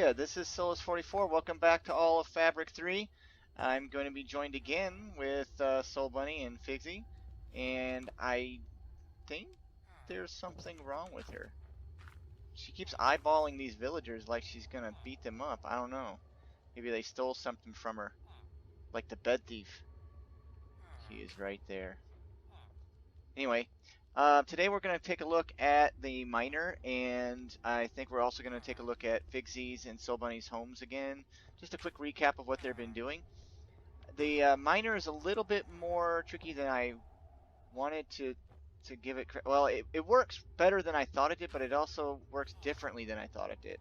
ya? This is Solus44. Welcome back to all of Fabric 3. I'm going to be joined again with soulbunny and Figzi, and I think there's something wrong with her. She keeps eyeballing these villagers like she's going to beat them up. I don't know. Maybe they stole something from her, like the bed thief. He is right there. Anyway, today we're going to take a look at the miner, and I think we're also going to take a look at Figzi's and soulbunny's homes again. Just a quick recap of what they've been doing. The miner is a little bit more tricky than I wanted to give it. Well, it works better than I thought it did, but it also works differently than I thought it did.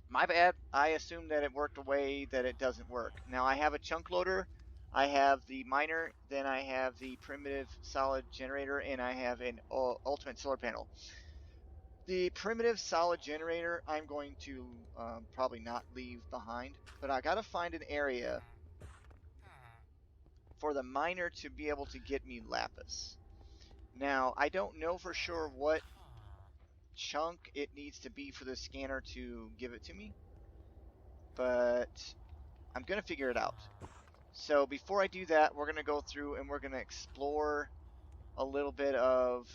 My bad. I assumed that it worked a way that it doesn't work. Now I have a chunk loader, I have the miner, then I have the primitive solid generator, and I have an ultimate solar panel. The primitive solid generator I'm going to probably not leave behind, but I gotta find an area for the miner to be able to get me lapis. Now I don't know for sure what chunk it needs to be for the scanner to give it to me, but I'm gonna figure it out. So before I do that, we're gonna go through and we're gonna explore a little bit of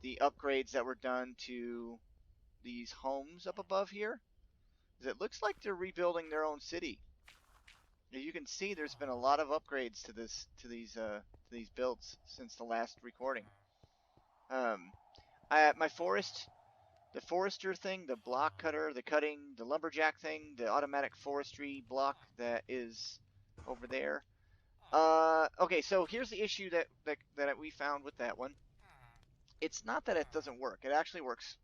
the upgrades that were done to these homes up above here. It looks like they're rebuilding their own city. As you can see, there's been a lot of upgrades to these builds since the last recording. My forest, the forester thing, the block cutter, the cutting, the lumberjack thing, the automatic forestry block that is over there. Okay, so here's the issue that we found with that one. It's not that it doesn't work. It actually works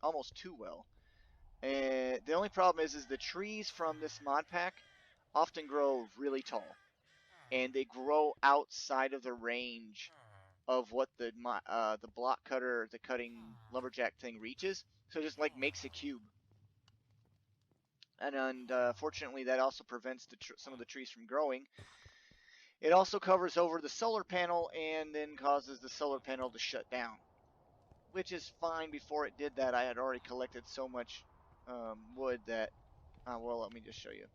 almost too well. The only problem is the trees from this mod pack often grow really tall, and they grow outside of the range of what the block cutter, the cutting lumberjack thing reaches. So it just like makes a cube. And unfortunately, that also prevents some of the trees from growing. It also covers over the solar panel and then causes the solar panel to shut down, which is fine. Before it did that, I had already collected so much wood that, well, let me just show you.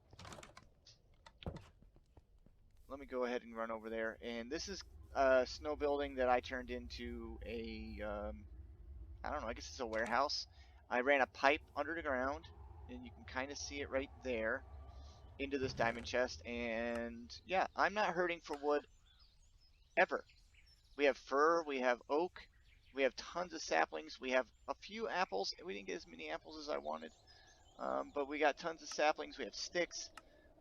Let me go ahead and run over there. And this is a snow building that I turned into a, I don't know, I guess it's a warehouse. I ran a pipe under the ground, and you can kind of see it right there, into this diamond chest. And yeah, I'm not hurting for wood ever. We have fir, we have oak, we have tons of saplings, we have a few apples. We didn't get as many apples as I wanted, but we got tons of saplings, we have sticks.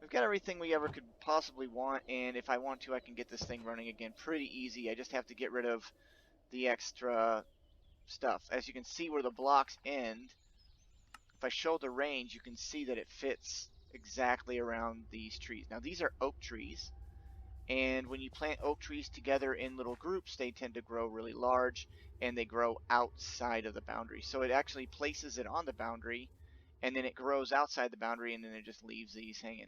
We've got everything we ever could possibly want, and if I want to, I can get this thing running again pretty easy. I just have to get rid of the extra stuff. As you can see where the blocks end, if I show the range, you can see that it fits exactly around these trees. Now these are oak trees, and when you plant oak trees together in little groups, they tend to grow really large, and they grow outside of the boundary. So it actually places it on the boundary, and then it grows outside the boundary, and then it just leaves these hanging.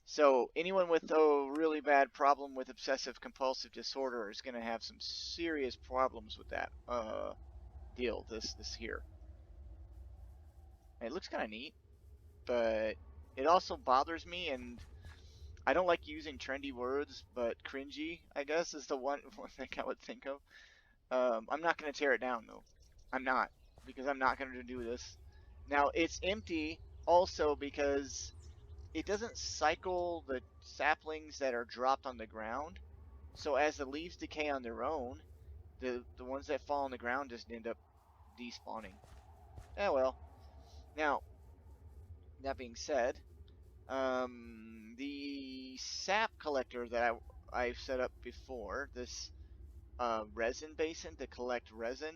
So anyone with a really bad problem with obsessive compulsive disorder is going to have some serious problems with that deal, this here. It looks kind of neat, but it also bothers me, and I don't like using trendy words, but cringy, I guess, is the one thing I would think of. I'm not going to tear it down, though. I'm not, because I'm not going to do this. Now, it's empty also because it doesn't cycle the saplings that are dropped on the ground. So as the leaves decay on their own, the ones that fall on the ground just end up despawning. Eh, well. Now, that being said, the sap collector that I've set up before, this resin basin to collect resin,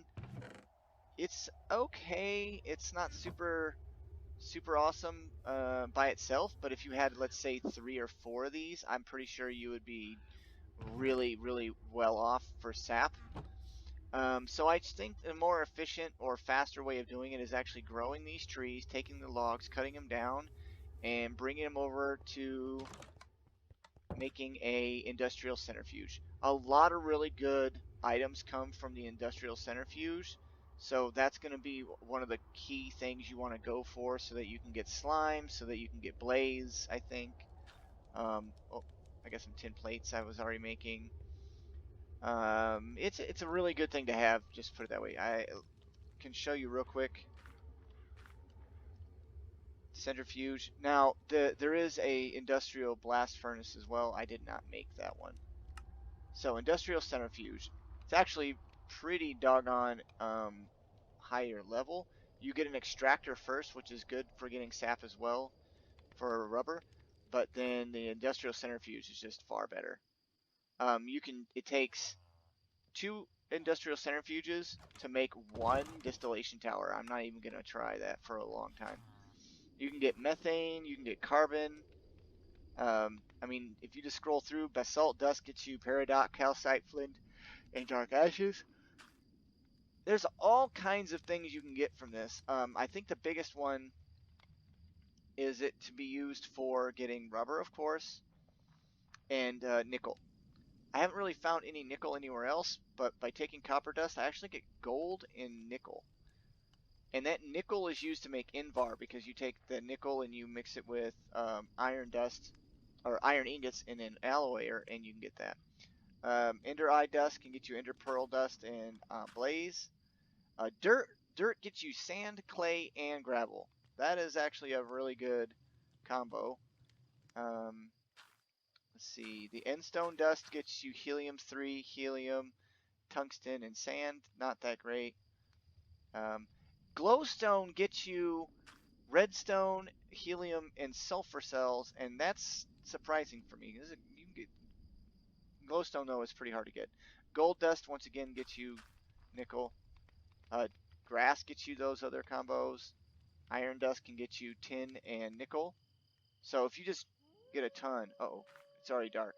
it's okay. It's not super awesome by itself, but if you had, let's say, 3 or 4 of these, I'm pretty sure you would be really well off for sap. So I think a more efficient or faster way of doing it is actually growing these trees, taking the logs, cutting them down, and bringing them over to making a industrial centrifuge. A lot of really good items come from the industrial centrifuge, So that's going to be one of the key things you want to go for so that you can get slime, so that you can get blaze, I think. Oh, I got some tin plates I was already making. It's a really good thing to have, just put it that way. I can show you real quick. Centrifuge. Now, there is a industrial blast furnace as well. I did not make that one. So, industrial centrifuge. It's actually pretty doggone higher level. You get an extractor first, which is good for getting sap as well for rubber. But then the industrial centrifuge is just far better. It takes 2 industrial centrifuges to make 1 distillation tower. I'm not even going to try that for a long time. You can get methane, you can get carbon. I mean, if you just scroll through, basalt dust gets you peridot, calcite, flint, and dark ashes. There's all kinds of things you can get from this. I think the biggest one is it to be used for getting rubber, of course, and nickel. I haven't really found any nickel anywhere else, but by taking copper dust, I actually get gold and nickel. And that nickel is used to make Invar because you take the nickel and you mix it with iron dust or iron ingots in an alloyer, and you can get that. Ender eye dust can get you ender pearl dust and blaze. Dirt gets you sand, clay, and gravel. That is actually a really good combo. Let's see. The endstone dust gets you helium-3, helium, tungsten, and sand. Not that great. Glowstone gets you redstone, helium, and sulfur cells, and that's surprising for me. You can get glowstone though is pretty hard to get. Gold dust once again gets you nickel. Grass gets you those other combos. Iron dust can get you tin and nickel. So if you just get a ton, uh-oh, it's already dark.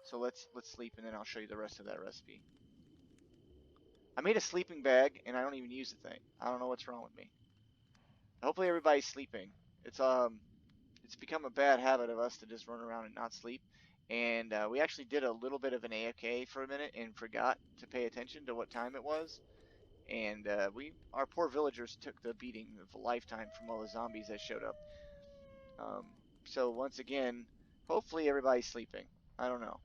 So let's sleep, and then I'll show you the rest of that recipe. I made a sleeping bag, and I don't even use the thing. I don't know what's wrong with me. Hopefully everybody's sleeping. It's become a bad habit of us to just run around and not sleep. And we actually did a little bit of an AFK for a minute and forgot to pay attention to what time it was. And our poor villagers took the beating of a lifetime from all the zombies that showed up. So once again, hopefully everybody's sleeping. I don't know.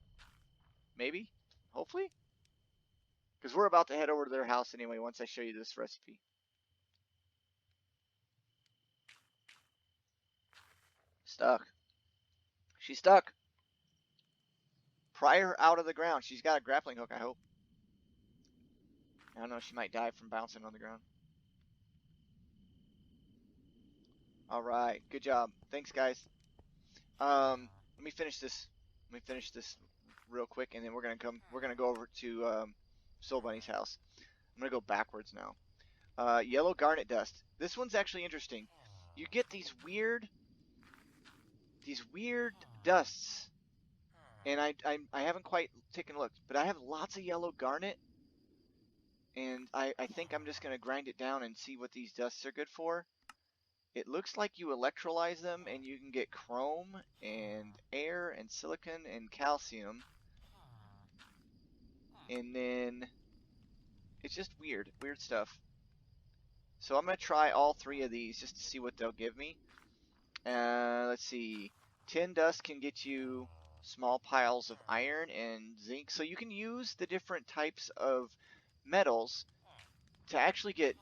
Maybe? Hopefully? Because we're about to head over to their house anyway once I show you this recipe. Stuck. She's stuck. Pry her out of the ground. She's got a grappling hook, I hope. I don't know, she might die from bouncing on the ground. Alright, good job. Thanks, guys. Let me finish this. Let me finish this real quick, and then we're gonna go over to soulbunny's house. I'm gonna go backwards now. Yellow garnet dust. This one's actually interesting. You get these weird dusts, and I haven't quite taken a look, but I have lots of yellow garnet, and I think I'm just gonna grind it down and see what these dusts are good for. It looks like you electrolyze them and you can get chrome and air and silicon and calcium. And then it's just weird stuff. So I'm going to try all 3 of these just to see what they'll give me. Let's see. Tin dust can get you small piles of iron and zinc. So you can use the different types of metals to actually get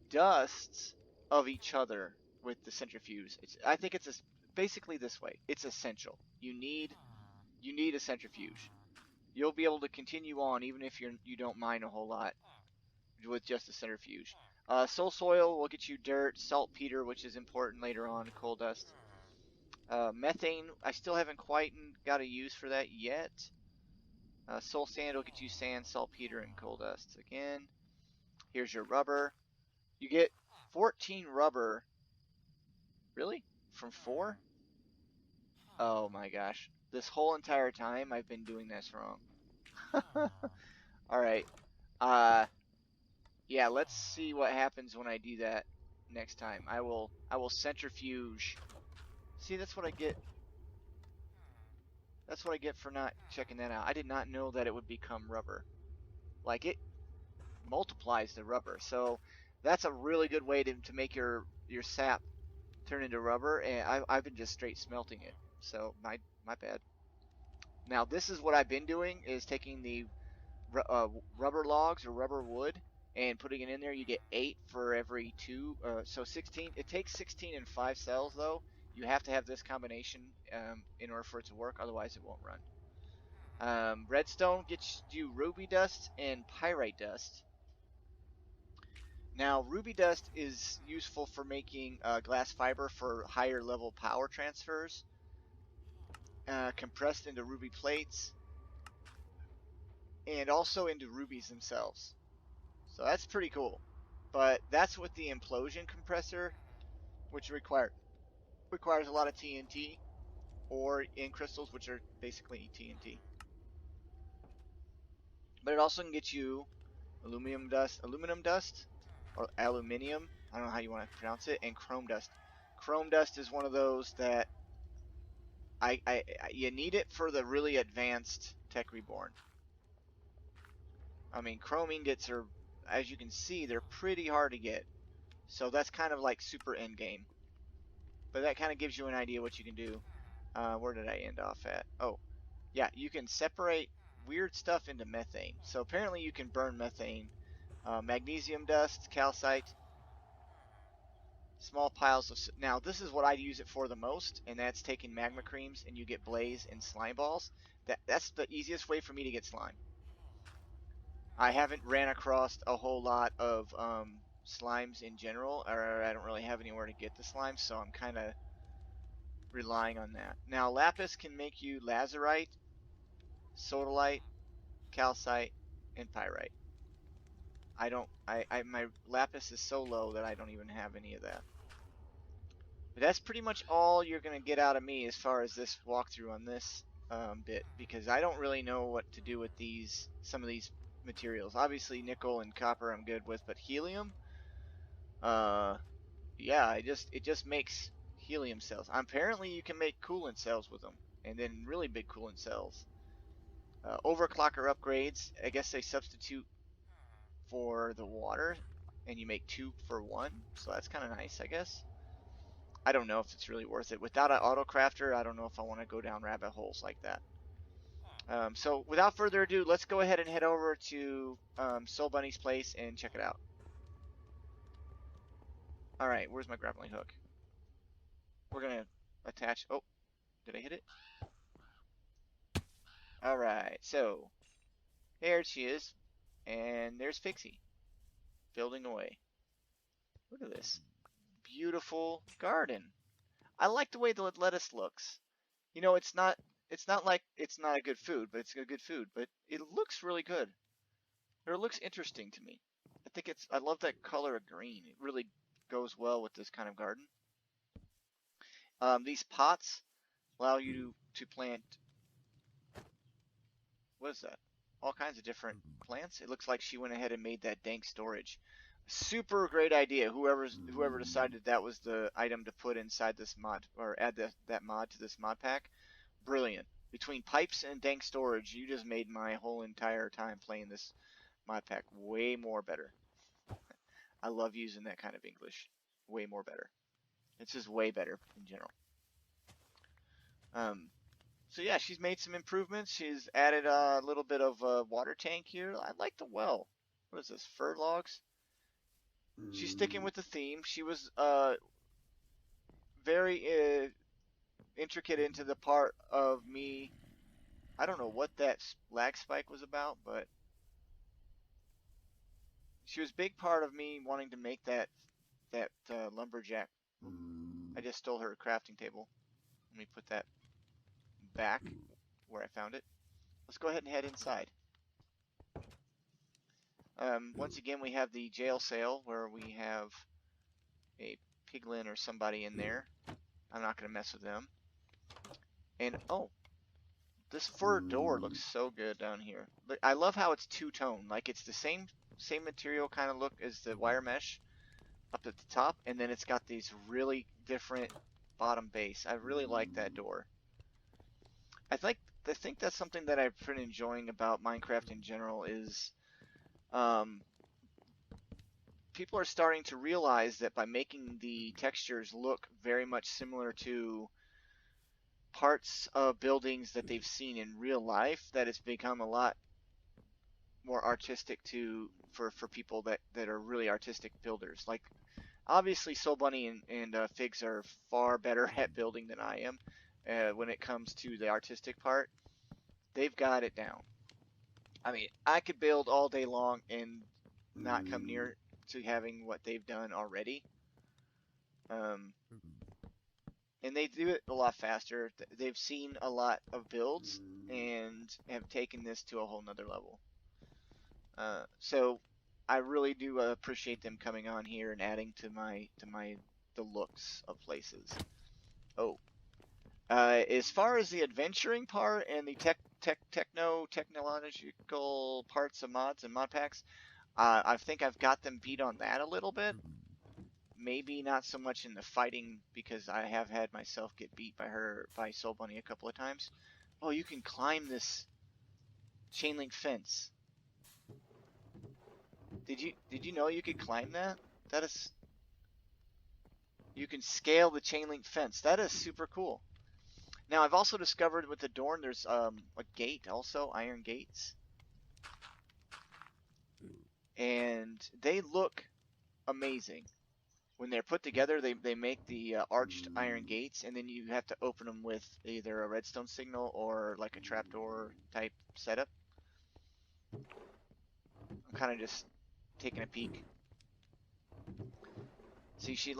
dusts of each other with the centrifuge. I think it's basically this way. It's essential. You need a centrifuge. You'll be able to continue on even if you don't mine a whole lot with just a centrifuge. Soul soil will get you dirt, saltpeter, which is important later on, coal dust. Methane, I still haven't quite got a use for that yet. Soul sand will get you sand, saltpeter, and coal dust. Again, here's your rubber. You get 14 rubber. Really? From 4? Oh my gosh. This whole entire time I've been doing this wrong. Alright. Yeah, let's see what happens when I do that next time. I will centrifuge. See, that's what I get. That's what I get for not checking that out. I did not know that it would become rubber. Like multiplies the rubber. So that's a really good way to make your sap turn into rubber, and I've been just straight smelting it. So my bad. Now this is what I've been doing, is taking the rubber logs or rubber wood and putting it in there. You get 8 for every 2, so 16. It takes 16 and 5 cells though. You have to have this combination in order for it to work, otherwise it won't run. Redstone gets you ruby dust and pyrite dust. Now, ruby dust is useful for making glass fiber for higher level power transfers, compressed into ruby plates, and also into rubies themselves. So that's pretty cool. But that's with the implosion compressor, which requires a lot of TNT, or in crystals, which are basically TNT. But it also can get you aluminum dust, or aluminium, I don't know how you want to pronounce it, and chrome dust. Chrome dust is one of those that you need it for the really advanced Tech Reborn. I mean, chrome ingots are, as you can see, they're pretty hard to get. So that's kind of like super end game. But that kind of gives you an idea what you can do. Where did I end off at? Oh, yeah, you can separate weird stuff into methane. So apparently you can burn methane. Magnesium dust, calcite, small piles of... Now, this is what I use it for the most, and that's taking magma creams, and you get blaze and slime balls. That's the easiest way for me to get slime. I haven't ran across a whole lot of slimes in general, or I don't really have anywhere to get the slimes, so I'm kind of relying on that. Now, lapis can make you lazurite, sodalite, calcite, and pyrite. My lapis is so low that I don't even have any of that. But that's pretty much all you're going to get out of me as far as this walkthrough on this bit, because I don't really know what to do with some of these materials. Obviously nickel and copper I'm good with, but helium, yeah, it just makes helium cells. Apparently you can make coolant cells with them, and then really big coolant cells. Overclocker upgrades, I guess they substitute for the water, and you make 2 for 1, so that's kind of nice, I guess. I don't know if it's really worth it. Without an auto crafter, I don't know if I want to go down rabbit holes like that. So without further ado, let's go ahead and head over to soulbunny's place and check it out. Alright, where's my grappling hook? We're going to attach... Oh, did I hit it? Alright, so there she is. And there's Figzi, building away. Look at this beautiful garden. I like the way the lettuce looks. You know, it's not like it's not a good food, but it's a good food, but it looks really good. Or it looks interesting to me. I love that color of green. It really goes well with this kind of garden. These pots allow you to plant, what is that? All kinds of different plants. It looks like she went ahead and made that dank storage. Super great idea. Whoever decided that was the item to put inside this mod, or add that mod to this mod pack. Brilliant. Between pipes and dank storage, you just made my whole entire time playing this mod pack way more better. I love using that kind of English. Way more better. It's just way better in general. So yeah, she's made some improvements. She's added a little bit of a water tank here. I like the well. What is this? Fir logs? She's sticking with the theme. She was very intricate into the part of me. I don't know what that lag spike was about, but she was a big part of me wanting to make that lumberjack. I just stole her crafting table. Let me put that back where I found it. Let's go ahead and head inside. Once again, we have the jail cell where we have a piglin or somebody in there. I'm not going to mess with them. And, oh, this fur door looks so good down here. Look, I love how it's two-tone. Like, it's the same material kind of look as the wire mesh up at the top, and then it's got these really different bottom base. I really like that door. I think that's something that I've been enjoying about Minecraft in general is people are starting to realize that by making the textures look very much similar to parts of buildings that they've seen in real life, that it's become a lot more artistic for people that are really artistic builders. Like obviously soulbunny and Figs are far better at building than I am when it comes to the artistic part. They've got it down. I mean, I could build all day long and not come near to having what they've done already. And they do it a lot faster. They've seen a lot of builds and have taken this to a whole nother level. So I really do appreciate them coming on here and adding to the looks of places. Oh, as far as the adventuring part and the technological parts of mods and mod packs, I think I've got them beat on that a little bit. Maybe not so much in the fighting, because I have had myself get beat by soulbunny a couple of times. Oh, you can climb this chain link fence. Did you know you could climb that? That is, you can scale the chain link fence. That is super cool. Now I've also discovered with the Dorn there's a gate also, iron gates. And they look amazing. When they're put together, they make the arched iron gates, and then you have to open them with either a redstone signal or like a trapdoor type setup. I'm kind of just taking a peek. See, she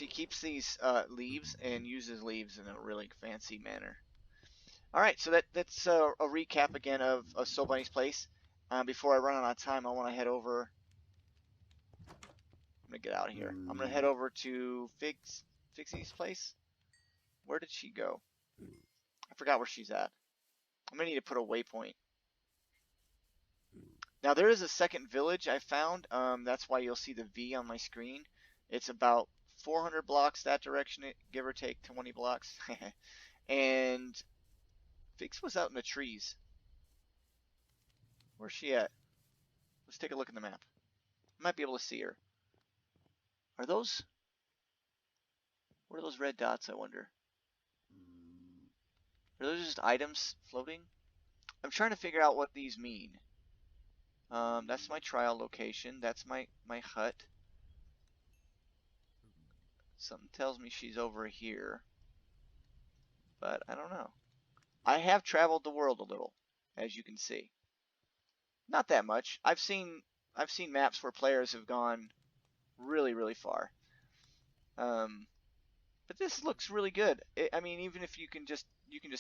keeps these leaves and uses leaves in a really fancy manner. All right, so that's a recap again of soulbunny's place. Before I run out of time, I want to head over. I'm gonna get out of here. I'm gonna head over to Figzi's place. Where did she go? I forgot where she's at. I'm gonna need to put a waypoint. Now there is a second village I found. That's why you'll see the V on my screen. It's about 400 blocks that direction, give or take 20 blocks. And Figs was out in the trees. Where's she at? Let's take a look at the map. I might be able to see her. What are those red dots, I wonder? Are those just items floating? I'm trying to figure out what these mean. That's my trial location. That's my hut. Something tells me she's over here. But I don't know. I have traveled the world a little, as you can see. Not that much. I've seen maps where players have gone really, really far. But this looks really good. I mean, even if you can just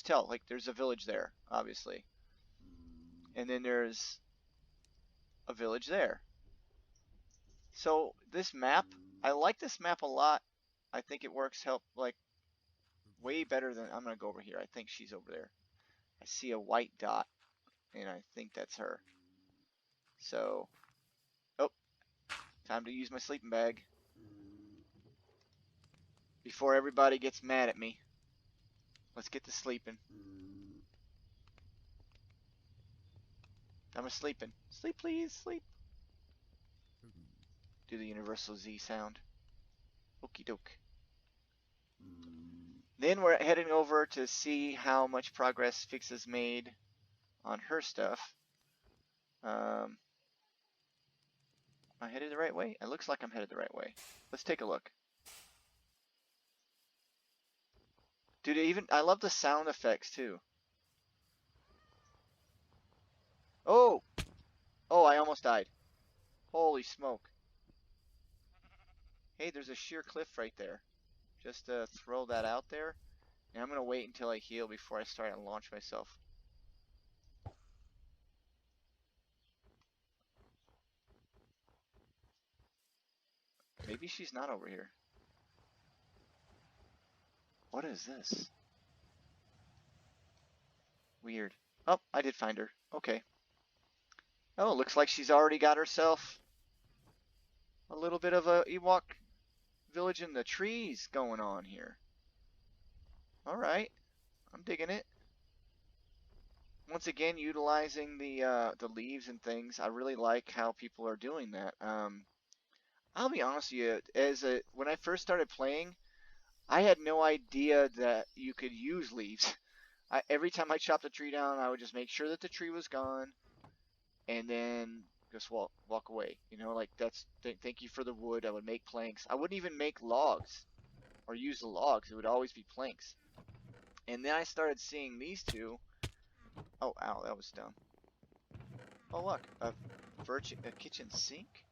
tell, like there's a village there, obviously, and then there's a village there. So this map, I like this map a lot. I think it works like way better than. I'm gonna go over here. I think she's over there. I see a white dot, and I think that's her. So, oh, time to use my sleeping bag before everybody gets mad at me. Let's get to sleeping. I'm sleeping. Sleep, please, sleep. Do the universal Z sound. Okie doke. Then we're heading over to see how much progress Fix has made on her stuff. Am I headed the right way? It looks like I'm headed the right way. Let's take a look. Dude, I love the sound effects too. Oh! Oh, I almost died. Holy smoke. Hey, there's a sheer cliff right there. Just to throw that out there. And I'm going to wait until I heal before I start and launch myself. Maybe she's not over here. What is this? Weird. Oh, I did find her. Okay. Oh, looks like she's already got herself a little bit of a Ewok village in the trees going on here. Alright. I'm digging it. Once again, utilizing the leaves and things. I really like how people are doing that. I'll be honest with you, when I first started playing, I had no idea that you could use leaves. Every time I chopped a tree down, I would just make sure that the tree was gone, and then just walk away. You know, like thank you for the wood. I would make planks. I wouldn't even make logs or use the logs. It would always be planks. And then I started seeing these two. Oh, ow, that was dumb. Oh, look, a kitchen sink.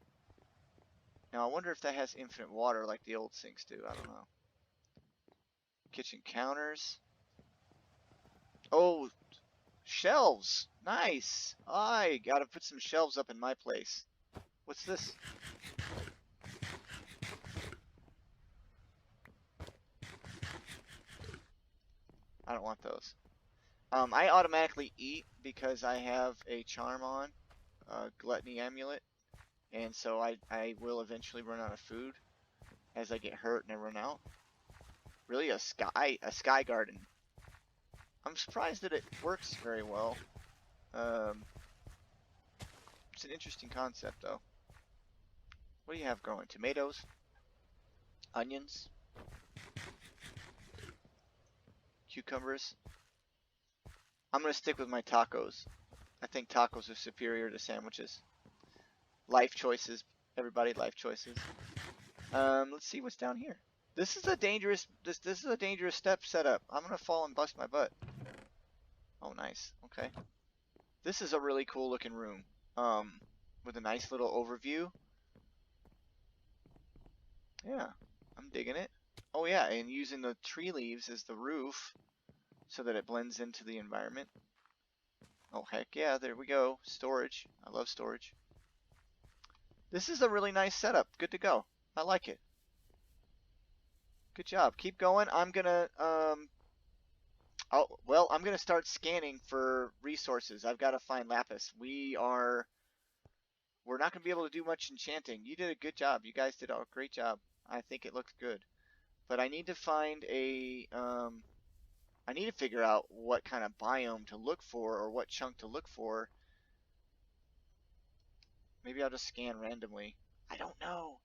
Now I wonder if that has infinite water like the old sinks do. I don't know. Kitchen counters. Oh, shelves. Nice. I gotta put some shelves up in my place. What's this? I don't want those. I automatically eat because I have a charm on, gluttony amulet, and so I will eventually run out of food as I get hurt and I run out. Really, a sky garden. I'm surprised that it works very well. It's an interesting concept, though. What do you have growing? Tomatoes, onions, cucumbers. I'm gonna stick with my tacos. I think tacos are superior to sandwiches. Life choices, everybody. Life choices. Let's see what's down here. This is a dangerous. This is a dangerous step setup. I'm gonna fall and bust my butt. Oh, nice. Okay. This is a really cool looking room. With a nice little overview. Yeah, I'm digging it. Oh yeah, and using the tree leaves as the roof so that it blends into the environment. Oh heck yeah, there we go. Storage. I love storage. This is a really nice setup. Good to go. I like it. Good job. Keep going. I'm gonna I'm gonna start scanning for resources. I've got to find lapis. We're not gonna be able to do much enchanting. You did a good job. You guys did a great job. I think it looks good. But I need to find I need to figure out what kind of biome to look for or what chunk to look for. Maybe I'll just scan randomly. I don't know.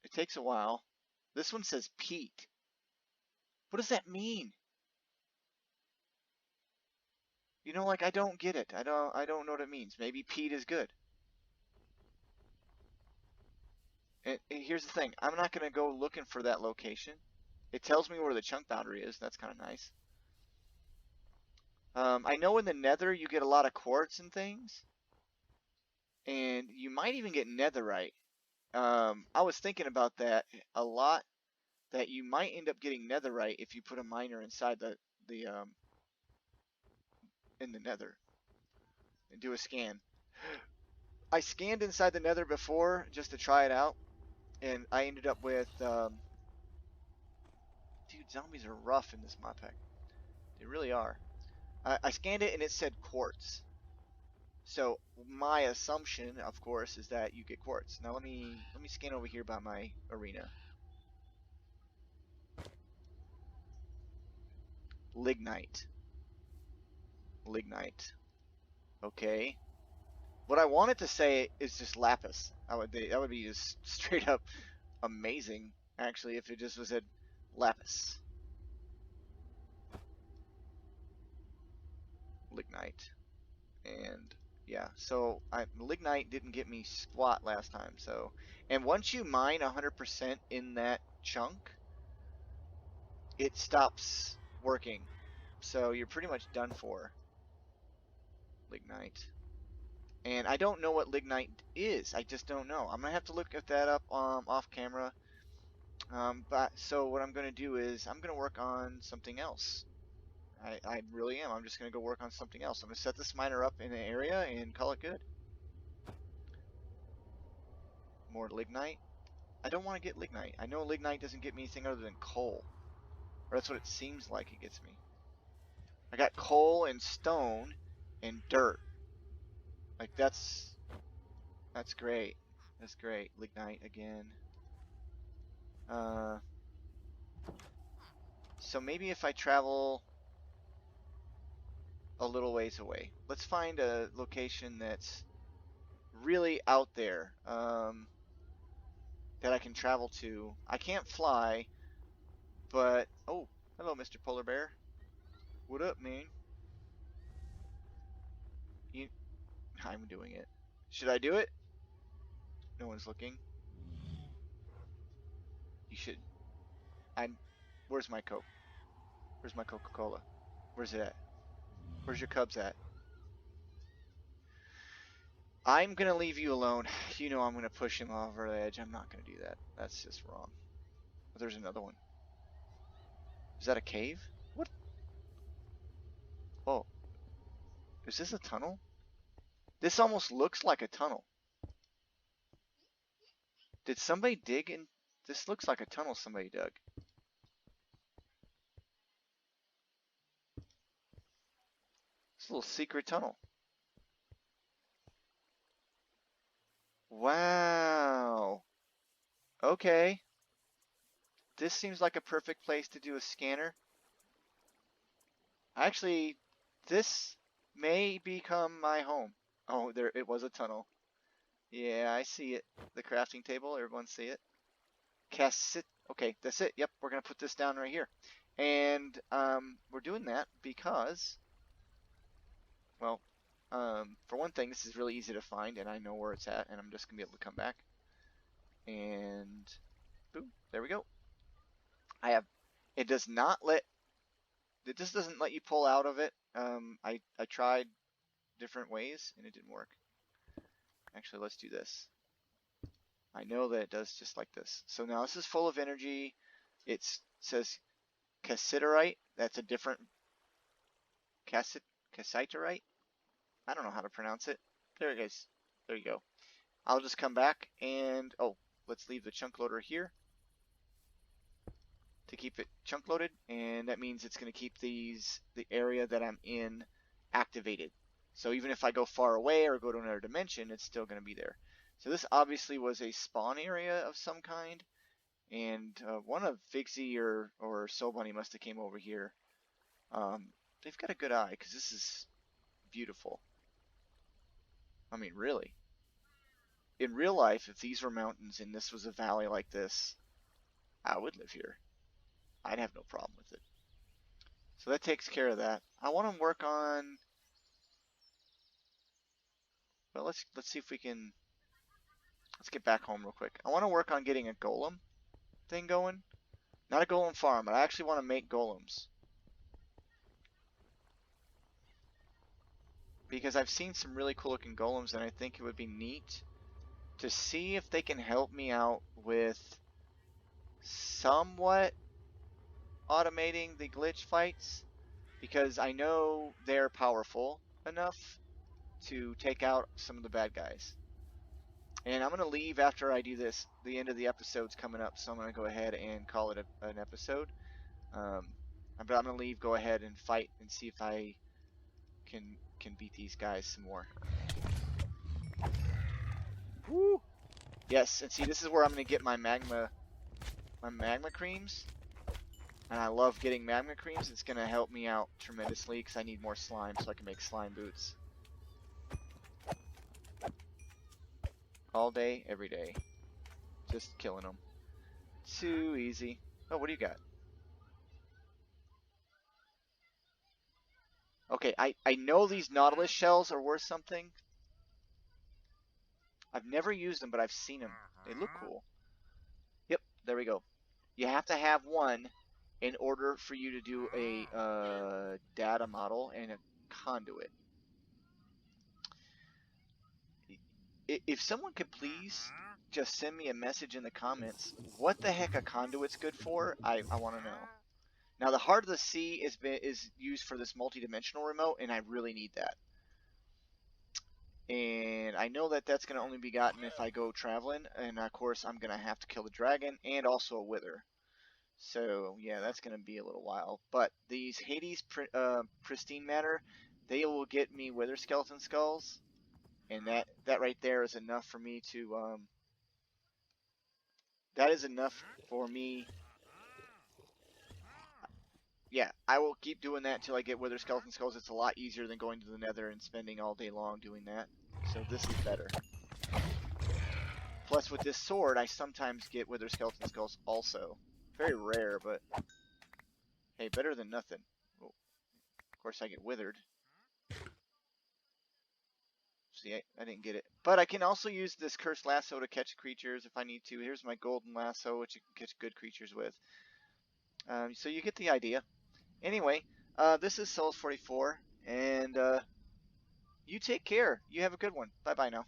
It takes a while. This one says peat. What does that mean? You know, like I don't get it. I don't know what it means. Maybe peat is good. And here's the thing. I'm not gonna go looking for that location. It tells me where the chunk boundary is. That's kind of nice. I know in the nether you get a lot of quartz and things. And you might even get netherite. I was thinking about that a lot, that you might end up getting netherite if you put a miner inside in the nether and do a scan. I scanned inside the nether before just to try it out, and I ended up with dude, zombies are rough in this modpack. They really are. I scanned it and it said quartz. So my assumption, of course, is that you get quartz. Now let me scan over here by my arena. Lignite. Lignite. Okay. What I wanted to say is just lapis. That would be just straight up amazing, actually, if it just was a lapis. Lignite. And yeah, so lignite didn't get me squat last time. So, and once you mine 100% in that chunk, it stops working. So you're pretty much done for. Lignite. And I don't know what lignite is. I just don't know. I'm gonna have to look at that up off camera. But so what I'm gonna do is I'm gonna work on something else. I really am. I'm just gonna go work on something else. I'm gonna set this miner up in an area and call it good. More lignite. I don't want to get lignite. I know lignite doesn't get me anything other than coal. Or that's what it seems like it gets me. I got coal and stone and dirt. Like that's great. That's great. Lignite again. So maybe if I travel a little ways away. Let's find a location that's really out there that I can travel to. I can't fly, but oh, hello, Mr. Polar Bear. What up, man? You, I'm doing it. Should I do it? No one's looking. You should. I'm. Where's my Coke? Where's my Coca-Cola? Where's it at? Where's your Cubs at? I'm gonna leave you alone. You know I'm gonna push him over the edge. I'm not gonna do that. That's just wrong. Oh, there's another one. Is that a cave? What? Oh, is this a tunnel? This almost looks like a tunnel. Did somebody dig in? This looks like a tunnel somebody dug. It's a little secret tunnel. Wow. Okay. This seems like a perfect place to do a scanner. Actually, this may become my home. Oh, there it was a tunnel. Yeah, I see it. The crafting table, everyone see it? Cassette. Okay, that's it. Yep, we're gonna put this down right here. And we're doing that because, well, for one thing, this is really easy to find, and I know where it's at, and I'm just gonna be able to come back. And boom, there we go. I have. It does not let. It just doesn't let you pull out of it. I tried different ways, and it didn't work. Actually, let's do this. I know that it does just like this. So now this is full of energy. It says cassiterite. That's a different cassiterite. I don't know how to pronounce it. There it is. There you go. I'll just come back and oh, let's leave the chunk loader here to keep it chunk loaded, and that means it's going to keep the area that I'm in activated. So even if I go far away or go to another dimension, it's still going to be there. So this obviously was a spawn area of some kind, and one of Figzi or soulbunny must have came over here. They've got a good eye because this is beautiful. I mean, really. In real life, if these were mountains and this was a valley like this, I would live here. I'd have no problem with it. So that takes care of that. I want to work on. Well, let's see if we can. Let's get back home real quick. I want to work on getting a golem thing going. Not a golem farm, but I actually want to make golems. Because I've seen some really cool looking golems, and I think it would be neat to see if they can help me out with somewhat automating the glitch fights, because I know they're powerful enough to take out some of the bad guys. And I'm going to leave after I do this. The end of the episode's coming up, so I'm going to go ahead and call it an episode. But I'm going to leave, go ahead and fight and see if I can beat these guys some more. Woo! Yes, and see, this is where I'm going to get my magma creams. And I love getting magma creams. It's going to help me out tremendously because I need more slime so I can make slime boots. All day, every day. Just killing them. Too easy. Oh, what do you got? Okay, I know these Nautilus shells are worth something. I've never used them, but I've seen them. They look cool. Yep, there we go. You have to have one in order for you to do a data model and a conduit. If someone could please just send me a message in the comments what the heck a conduit's good for, I want to know. Now the Heart of the Sea is used for this multi-dimensional remote, and I really need that. And I know that that's going to only be gotten if I go traveling, and of course I'm going to have to kill the dragon and also a wither. So yeah, that's going to be a little while. But these Hades pristine matter, they will get me wither skeleton skulls, and that right there is enough for me to that is enough for me. Yeah, I will keep doing that until I get wither skeleton skulls. It's a lot easier than going to the nether and spending all day long doing that. So this is better. Plus, with this sword, I sometimes get wither skeleton skulls also. Very rare, but hey, better than nothing. Oh, of course, I get withered. See, I didn't get it. But I can also use this cursed lasso to catch creatures if I need to. Here's my golden lasso, which you can catch good creatures with. So you get the idea. Anyway, this is Souls44, and you take care. You have a good one. Bye-bye now.